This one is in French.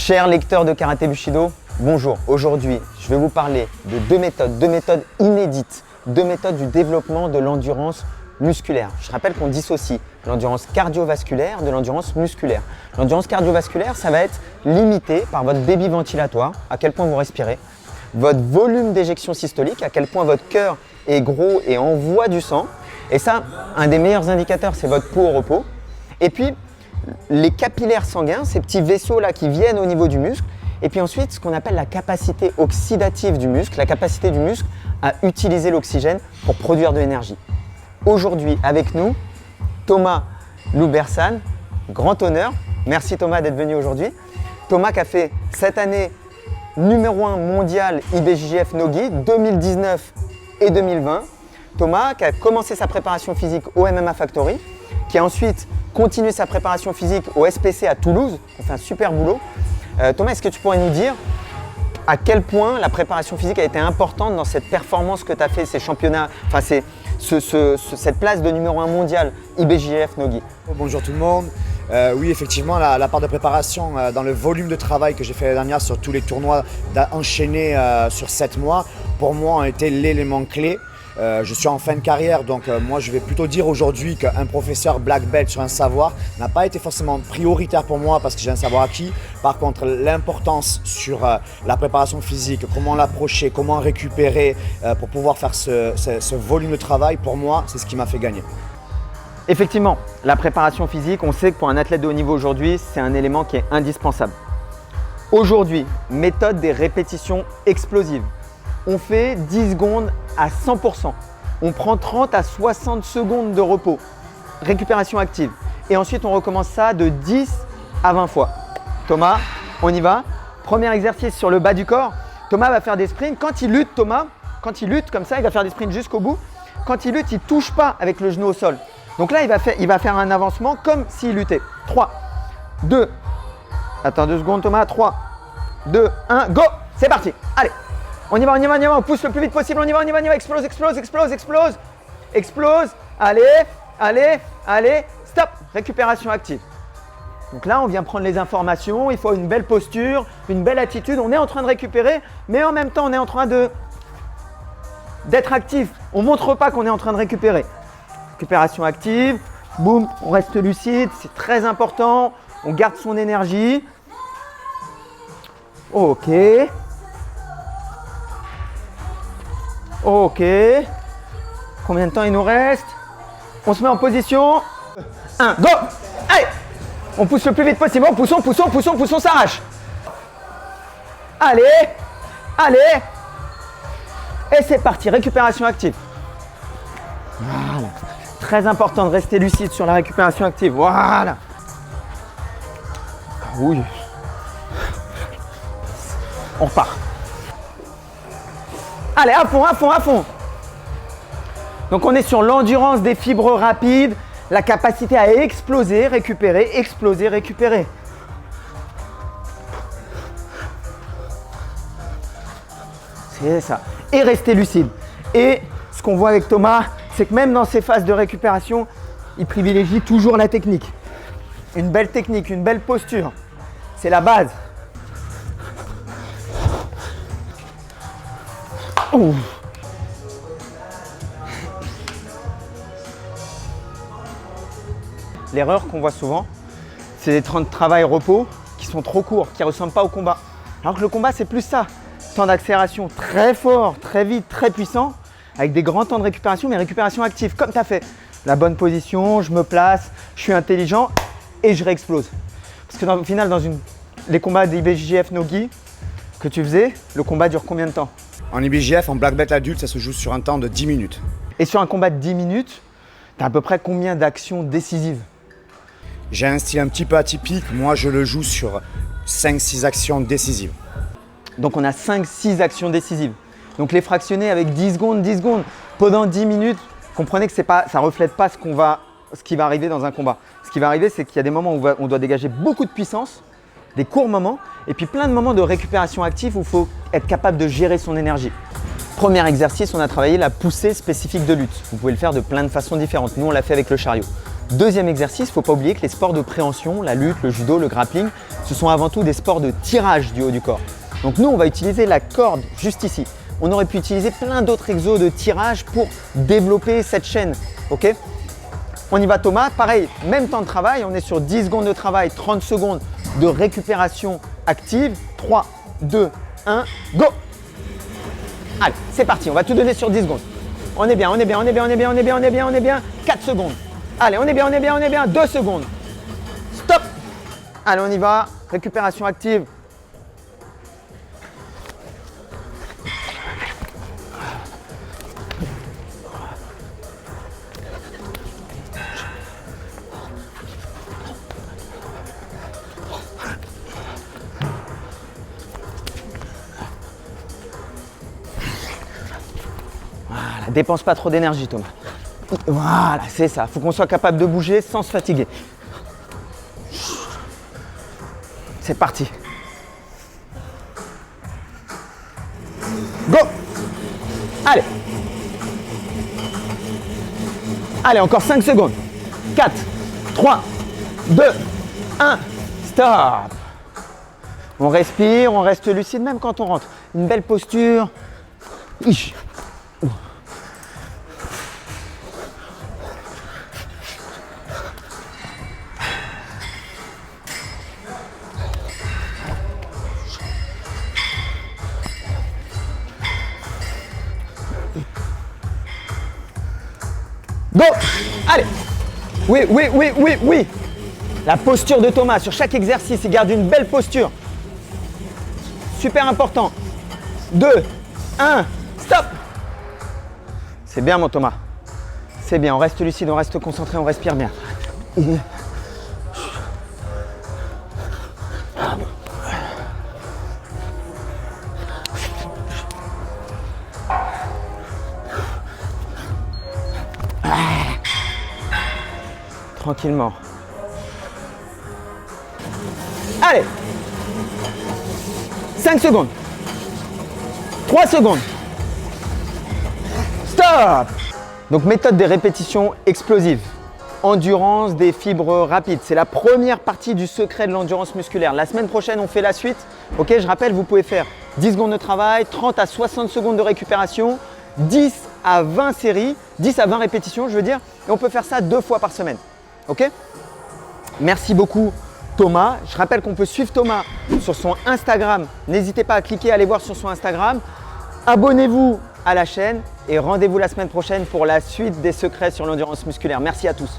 Chers lecteurs de Karaté Bushido, bonjour. Aujourd'hui, je vais vous parler de deux méthodes inédites, deux méthodes du développement de l'endurance musculaire. Je rappelle qu'on dissocie l'endurance cardiovasculaire de l'endurance musculaire. L'endurance cardiovasculaire, ça va être limité par votre débit ventilatoire, à quel point vous respirez, votre volume d'éjection systolique, à quel point votre cœur est gros et envoie du sang. Et ça, un des meilleurs indicateurs, c'est votre pouls au repos. Et puis, les capillaires sanguins, ces petits vaisseaux là qui viennent au niveau du muscle. Et puis ensuite, ce qu'on appelle la capacité oxydative du muscle, la capacité du muscle à utiliser l'oxygène pour produire de l'énergie. Aujourd'hui, avec nous, Thomas Loubersan, grand honneur. Merci Thomas d'être venu aujourd'hui. Thomas qui a fait cette année numéro 1 mondial IBJJF Nogi 2019 et 2020. Thomas qui a commencé sa préparation physique au MMA Factory, qui a ensuite continué sa préparation physique au SPC à Toulouse. On fait un super boulot. Thomas, est-ce que tu pourrais nous dire à quel point la préparation physique a été importante dans cette performance que tu as fait, ces championnats, enfin cette place de numéro 1 mondial IBJJF Nogi? Bonjour tout le monde. Oui, effectivement, la part de préparation dans le volume de travail que j'ai fait l'année dernière sur tous les tournois enchaînés sur 7 mois, pour moi, a été l'élément clé. Je suis en fin de carrière, donc moi je vais plutôt dire aujourd'hui qu'un professeur black belt sur un savoir n'a pas été forcément prioritaire pour moi parce que j'ai un savoir acquis. Par contre, l'importance sur la préparation physique, comment l'approcher, comment récupérer pour pouvoir faire ce volume de travail, pour moi, c'est ce qui m'a fait gagner. Effectivement, la préparation physique, on sait que pour un athlète de haut niveau aujourd'hui, c'est un élément qui est indispensable. Aujourd'hui, méthode des répétitions explosives. On fait 10 secondes à 100%. On prend 30 à 60 secondes de repos, récupération active. Et ensuite, on recommence ça de 10 à 20 fois. Thomas, on y va. Premier exercice sur le bas du corps. Thomas va faire des sprints. Quand il lutte, Thomas, quand il lutte comme ça, il va faire des sprints jusqu'au bout. Quand il lutte, il ne touche pas avec le genou au sol. Donc là, il va faire un avancement comme s'il luttait. 3, 2, attends 2 secondes Thomas, 3, 2, 1, go. C'est parti, allez. On y va, on pousse le plus vite possible, on y va, explose, allez, stop, récupération active. Donc là, on vient prendre les informations, il faut une belle posture, une belle attitude, on est en train de récupérer, mais en même temps, on est en train d'être actif. On ne montre pas qu'on est en train de récupérer. Récupération active, boum, on reste lucide, c'est très important, on garde son énergie. Ok, combien de temps il nous reste? On se met en position. 1, go! Allez! On pousse le plus vite possible, poussons, s'arrache. Allez! Et c'est parti, récupération active. Voilà. Très important de rester lucide sur la récupération active. Voilà. Oui. On repart. Allez, à fond. Donc on est sur l'endurance des fibres rapides, la capacité à exploser, récupérer. C'est ça. Et rester lucide. Et ce qu'on voit avec Thomas, c'est que même dans ces phases de récupération, il privilégie toujours la technique. Une belle technique, une belle posture. C'est la base. Ouh. L'erreur qu'on voit souvent, c'est les temps de travail-repos qui sont trop courts, qui ne ressemblent pas au combat. Alors que le combat, c'est plus ça. Temps d'accélération très fort, très vite, très puissant, avec des grands temps de récupération, mais récupération active, comme tu as fait. La bonne position, je me place, je suis intelligent et je réexplose. Parce que au final, les combats d'IBJJF Nogi que tu faisais, le combat dure combien de temps? En IBJJF, en black belt adulte, ça se joue sur un temps de 10 minutes. Et sur un combat de 10 minutes, tu as à peu près combien d'actions décisives? J'ai un style un petit peu atypique. Moi, je le joue sur 5-6 actions décisives. Donc, on a 5-6 actions décisives. Donc, les fractionner avec 10 secondes, pendant 10 minutes, comprenez que ça ne reflète pas ce qui va arriver dans un combat. Ce qui va arriver, c'est qu'il y a des moments où on doit dégager beaucoup de puissance, des courts moments, et puis plein de moments de récupération active où il faut être capable de gérer son énergie. Premier exercice, on a travaillé la poussée spécifique de lutte. Vous pouvez le faire de plein de façons différentes. Nous, on l'a fait avec le chariot. Deuxième exercice, il ne faut pas oublier que les sports de préhension, la lutte, le judo, le grappling, ce sont avant tout des sports de tirage du haut du corps. Donc nous, on va utiliser la corde juste ici. On aurait pu utiliser plein d'autres exos de tirage pour développer cette chaîne. Ok? On y va Thomas, pareil, même temps de travail, on est sur 10 secondes de travail, 30 secondes de récupération active. 3, 2, 1, go! Allez, c'est parti, on va tout donner sur 10 secondes. On est bien, on est bien, on est bien, on est bien, on est bien, on est bien, on est bien. 4 secondes. Allez, on est bien, on est bien, on est bien. 2 secondes. Stop! Allez, on y va. Récupération active. Voilà, dépense pas trop d'énergie Thomas. Voilà, c'est ça. Il faut qu'on soit capable de bouger sans se fatiguer. C'est parti. Go! Allez. Allez, encore 5 secondes. 4, 3, 2, 1. Stop. On respire, on reste lucide même quand on rentre. Une belle posture. Ich. Go! Allez! Oui, oui, oui, oui, oui! La posture de Thomas sur chaque exercice, il garde une belle posture. Super important. 2, 1, stop! C'est bien mon Thomas. C'est bien, on reste lucide, on reste concentré, on respire bien. Tranquillement. Allez! 5 secondes. 3 secondes. Stop! Donc méthode des répétitions explosives. Endurance des fibres rapides. C'est la première partie du secret de l'endurance musculaire. La semaine prochaine, on fait la suite. Ok, je rappelle, vous pouvez faire 10 secondes de travail, 30 à 60 secondes de récupération, 10 à 20 séries, 10 à 20 répétitions, je veux dire. Et on peut faire ça 2 fois par semaine. Ok? Merci beaucoup Thomas. Je rappelle qu'on peut suivre Thomas sur son Instagram. N'hésitez pas à cliquer, à aller voir sur son Instagram. Abonnez-vous à la chaîne et rendez-vous la semaine prochaine pour la suite des secrets sur l'endurance musculaire. Merci à tous.